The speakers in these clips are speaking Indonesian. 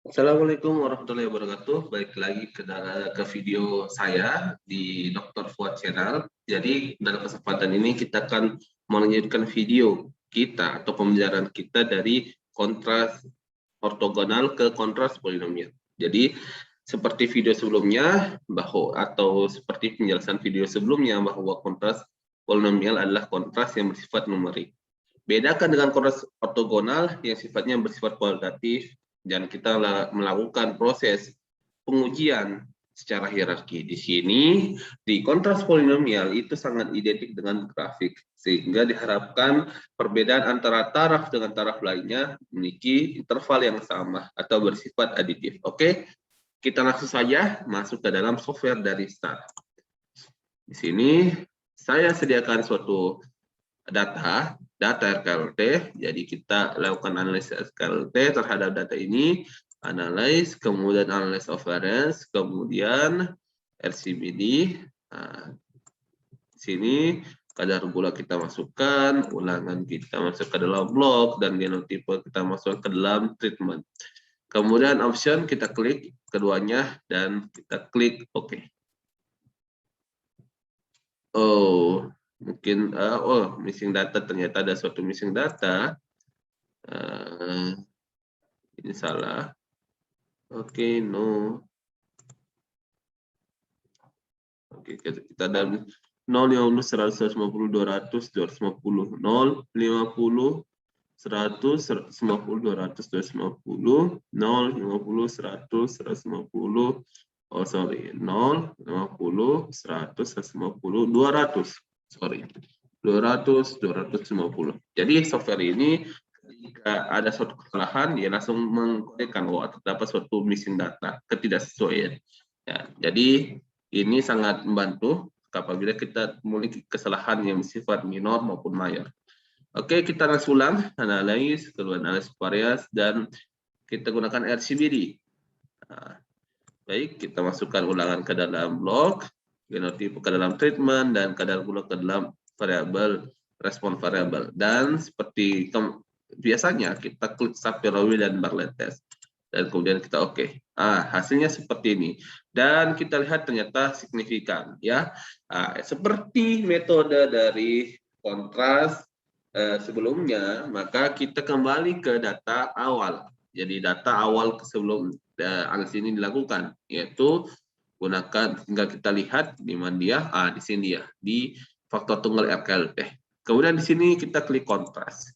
Assalamualaikum warahmatullahi wabarakatuh. Balik lagi ke video saya di Dr. Fuad Channel. Jadi dalam kesempatan ini kita akan melanjutkan video kita atau pembelajaran kita dari kontras ortogonal ke kontras polinomial. Jadi seperti video sebelumnya seperti penjelasan video sebelumnya bahwa kontras polinomial adalah kontras yang bersifat numerik. Bedakan dengan kontras ortogonal yang sifatnya bersifat kualitatif dan kita melakukan proses pengujian secara hierarki. Di sini, di kontras polinomial itu sangat identik dengan grafik, sehingga diharapkan perbedaan antara taraf dengan taraf lainnya memiliki interval yang sama atau bersifat aditif. Oke, kita langsung saja masuk ke dalam software dari start. Di sini, saya sediakan suatu data RKLT, jadi kita lakukan analisis RKLT terhadap data ini, analyze, kemudian analysis of variance, kemudian RCBD. Nah, di sini kadar gula kita masukkan, ulangan kita masuk ke dalam blok, dan genotipe kita masuk ke dalam treatment. Kemudian option kita klik keduanya dan kita klik OK. Oh, mungkin missing data, ternyata ada suatu missing data. Ini salah. Oke, no. Oke, kita ada 0, 50, 100, 150, 200, 250, 0, 50, 100, 150, 200, 250, 0, 50, 100, 150, oh sorry, 0, 50, 100, 150, 200, sorry, 200, 250. Jadi software ini jika ada suatu kesalahan, dia langsung mengkodekan terdapat suatu missing data, ketidaksesuaian. Ya, jadi ini sangat membantu apabila kita memiliki kesalahan yang bersifat minor maupun mayor. Oke, kita langsung ulang, analis, kemudian analisis varias, dan kita gunakan RCBD. Nah, baik, kita masukkan ulangan ke dalam blok, genotipe ke dalam treatment, dan kadar gula ke dalam variabel, respon variabel. Dan seperti biasanya, kita klik Shapiro-Wilk dan Bartlett test. Dan kemudian kita oke. Hasilnya seperti ini. Dan kita lihat ternyata signifikan. Ya, seperti metode dari kontras sebelumnya, maka kita kembali ke data awal. Jadi data awal sebelum analisis ini dilakukan, yaitu gunakan, tinggal kita lihat di mana dia, di sini ya, di faktor tunggal RKLT. Kemudian di sini kita klik kontras.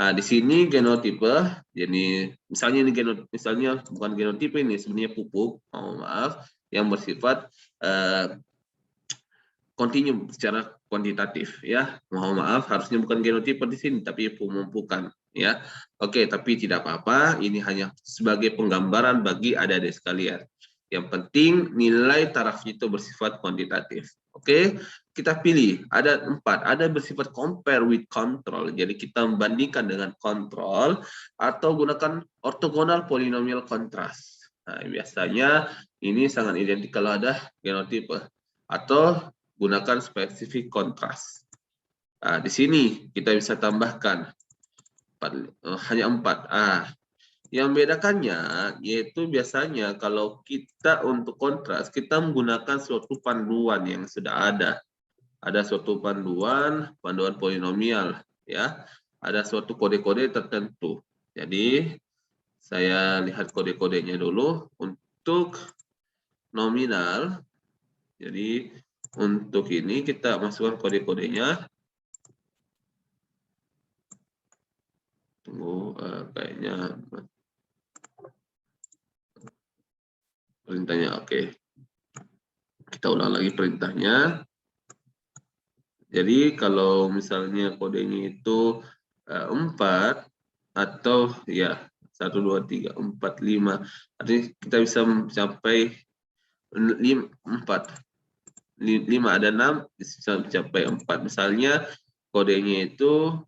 Nah, di sini genotipe, jadi misalnya ini misalnya bukan genotipe, ini sebenarnya pupuk, maaf, yang bersifat kontinu secara kuantitatif, ya. Mohon maaf, harusnya bukan genotipe di sini, tapi pemupukan, ya. Oke, tapi tidak apa-apa, ini hanya sebagai penggambaran bagi adik-adik sekalian. Yang penting nilai tarafnya itu bersifat kuantitatif. Oke, kita pilih ada 4, ada bersifat compare with control, jadi kita membandingkan dengan kontrol, atau gunakan orthogonal polynomial contrast. Nah, biasanya ini sangat identik kalau ada genotipe, atau gunakan spesifik kontras. Di sini kita bisa tambahkan hanya 4. Yang membedakannya yaitu biasanya kalau kita untuk kontras, kita menggunakan suatu panduan yang sudah ada. Ada suatu panduan polinomial, ya. Ada suatu kode-kode tertentu. Jadi saya lihat kode-kodenya dulu. Untuk nominal, jadi untuk ini kita masukkan kode-kodenya. Tunggu, kayaknya perintahnya oke. Kita ulang lagi perintahnya. Jadi kalau misalnya kodenya itu 4 atau ya 1, 2, 3, 4, 5, artinya kita bisa mencapai 4. 5 ada 6 bisa mencapai 4. Misalnya kodenya itu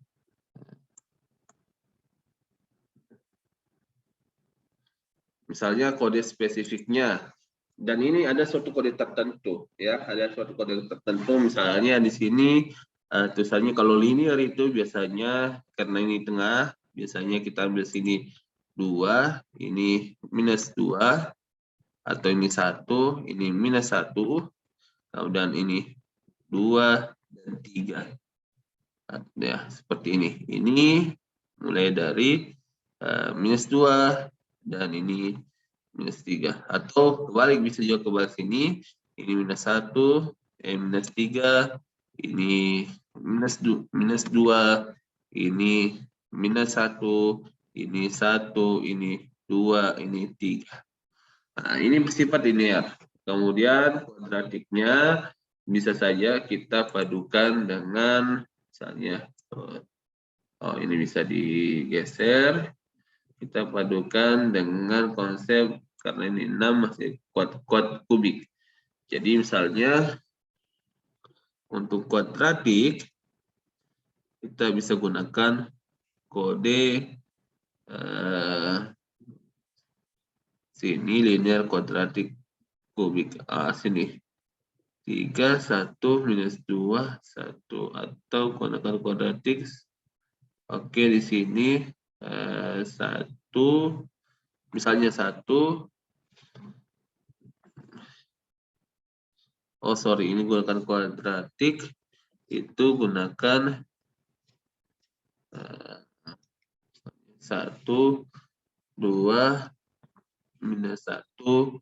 misalnya kode spesifiknya, dan ini ada suatu kode tertentu, ya, ada suatu kode tertentu. Misalnya di sini tulisannya kalau linear itu biasanya karena ini tengah, biasanya kita ambil sini 2, ini minus 2, atau ini 1, ini minus 1, kemudian ini 2 dan 3. Ya, seperti ini. Ini mulai dari minus 2 dan ini minus 3. Atau kebalik, bisa juga kebalik sini. Ini minus 1, minus 3, ini minus 2, ini minus 1, ini 1, ini 2, ini 3. Nah, ini bersifat linear. Kemudian kuadratiknya bisa saja kita padukan dengan misalnya, ini bisa digeser, kita padukan dengan konsep, karena ini 6 masih kuad kubik. Jadi misalnya untuk kuadratik kita bisa gunakan kode sini linear kuadratik kubik. Sini 3, 1, minus 2, 1, atau gunakan kuadratik. Oke, di sini 1, misalnya 1. Oh sorry, ini gunakan kuadratik, itu gunakan 1, 2, minus 1,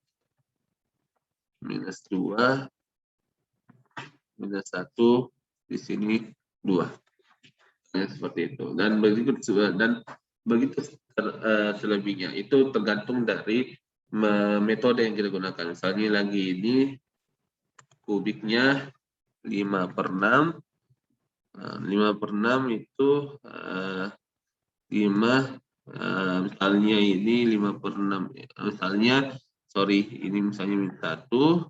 minus 2, minus 1, di sini 2. Ya, seperti itu. Dan begitu selebihnya. Itu tergantung dari metode yang kita gunakan. Misalnya lagi ini kubiknya 5/6. 5/6 itu 5, misalnya ini 5/6. Misalnya, sorry, ini misalnya 1,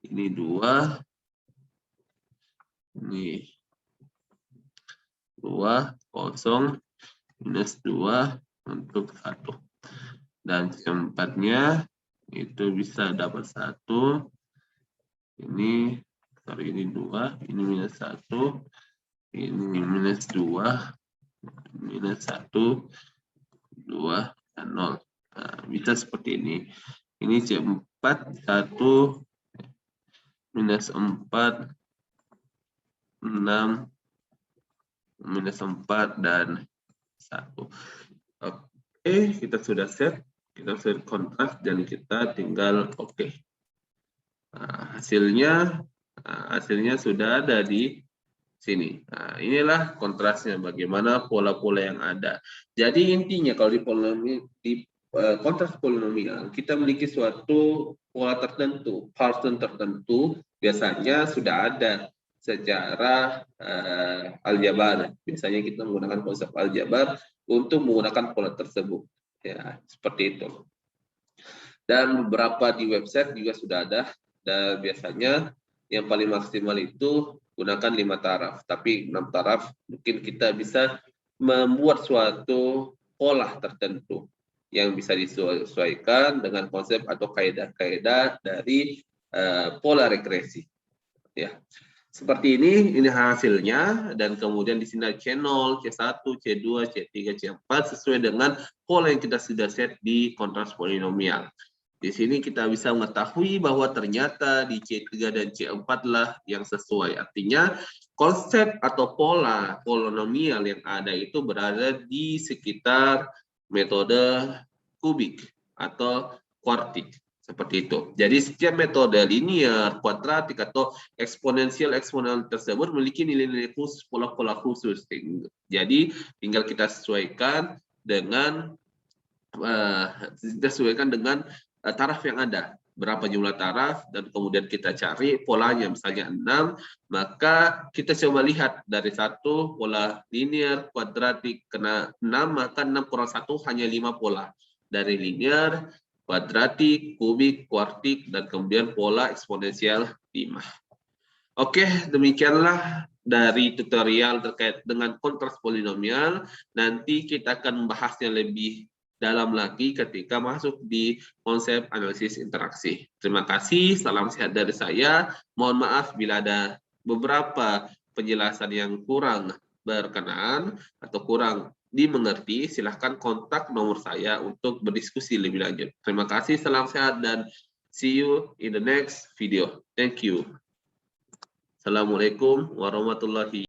ini 2, ini 2, 0, minus 2 untuk 1. Dan keempatnya itu bisa dapat 1. Ini, sorry, ini 2, ini minus 1, ini minus 2, minus 1, 2, dan 0. Nah, bisa seperti ini. Ini C4, 1, minus 4, 6, minus 4, dan 1. Oke, kita sudah set. Kita sudah kontras dan kita tinggal oke. Nah, hasilnya sudah ada di sini. Nah, inilah kontrasnya, bagaimana pola-pola yang ada. Jadi intinya kalau di kontras polinomial, kita memiliki suatu pola tertentu, pattern tertentu, biasanya sudah ada secara aljabar. Biasanya kita menggunakan konsep aljabar untuk menggunakan pola tersebut. Ya, seperti itu. Dan beberapa di website juga sudah ada, dan biasanya yang paling maksimal itu gunakan 5 taraf, tapi 6 taraf mungkin kita bisa membuat suatu pola tertentu yang bisa disesuaikan dengan konsep atau kaidah-kaidah dari pola regresi. Ya. Seperti ini hasilnya, dan kemudian di sini ada C0, C1, C2, C3, C4 sesuai dengan pola yang kita sudah set di kontras polinomial. Di sini kita bisa mengetahui bahwa ternyata di C3 dan C4 lah yang sesuai. Artinya konsep atau pola polinomial yang ada itu berada di sekitar metode kubik atau kuartik. Seperti itu. Jadi setiap metode linear, kuadratik, atau eksponensial tersebut memiliki nilai-nilai khusus, pola-pola khusus. Jadi tinggal kita sesuaikan dengan taraf yang ada. Berapa jumlah taraf, dan kemudian kita cari polanya, misalnya 6, maka kita coba lihat dari 1 pola linear, kuadratik, kena 6, maka 6 kurang 1 hanya 5 pola. Dari linear, kuadratik, kubik, kuartik, dan kemudian pola eksponensial 5. Oke, demikianlah dari tutorial terkait dengan kontras polinomial. Nanti kita akan membahasnya lebih dalam lagi ketika masuk di konsep analisis interaksi. Terima kasih, salam sehat dari saya. Mohon maaf bila ada beberapa penjelasan yang kurang berkenan atau kurang dimengerti, silahkan kontak nomor saya untuk berdiskusi lebih lanjut. Terima kasih, salam sehat, dan see you in the next video. Thank you. Assalamualaikum warahmatullahi